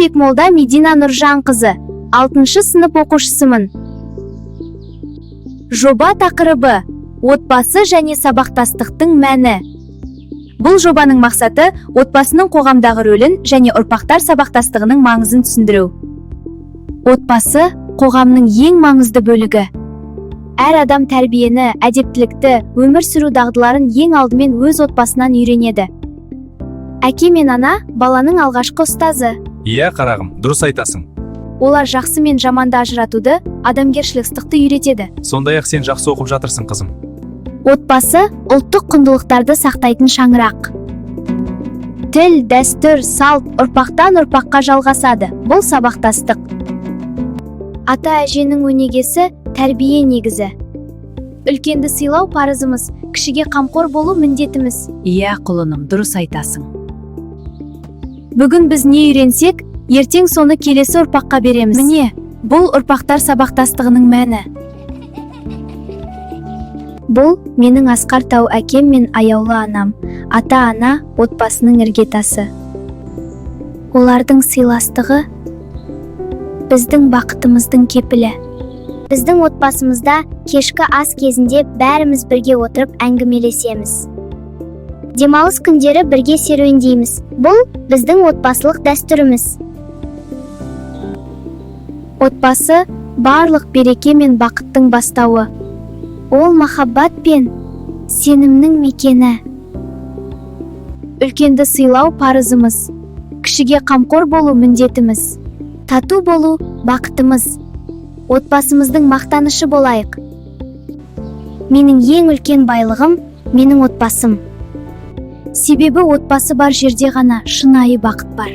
Бекмолда Медина Нұржанқызы, 6 сынып оқушысымын. Жоба тақырыбы: отбасы және сабақтастықтың мәні. Бұл жобаның мақсаты отбасының қоғамдағы рөлін және ұрпақтар сабақтастығының маңызын түсіндіру. Отбасы қоғамның ең маңызды бөлігі. Әр адам тәрбиені, әдептілікті, өмір сүру дағдыларын ең алдымен өз отбасынан үйренеді. Әке мен ана баланың алғашқы ұстазы. Иә, қарағым, дұрыс айтасың. Олар жақсы мен жаманды ажыратуды, адамгершілікті үйретеді. Сондай-ақ сен жақсы оқып жатырсың, қызым. Отбасы ұлттық құндылықтарды сақтайтын шаңырақ. Тіл, дәстүр, салт ұрпақтан ұрпаққа жалғасады. Бұл сабақтастық. Ата-әженің өнегесі тәрбие негізі. Үлкенді сыйлау парызымыз, кішіге қамқор болу міндетіміз. Иә, құлыным, дұрыс айтасың. Бүгін біз не үйренсек, ертең соны келесі ұрпаққа береміз. Міне, бұл ұрпақтар сабақтастығының мәні. Бұл менің асқар тау әкем мен аяулы анам, ата-ана отбасының іргетасы. Олардың сыйластығы біздің бақытымыздың кепілі. Біздің отбасымызда кешкі ас кезінде бәріміз бірге отырып әңгімелесеміз. Демалыс күндері бірге серуендейміз. Бұл біздің отбасылық дәстүріміз. Отбасы барлық береке мен бақыттың бастауы. Ол махаббат пен сенімнің мекені. Үлкенді сыйлау парызымыз, кішіге қамқор болу міндетіміз. Тату болу бақытымыз. Отбасымыздың мақтанышы болайық. Менің ең үлкен байлығым менің отбасым. Себебі отбасы бар жерде ғана шынайы бақыт бар.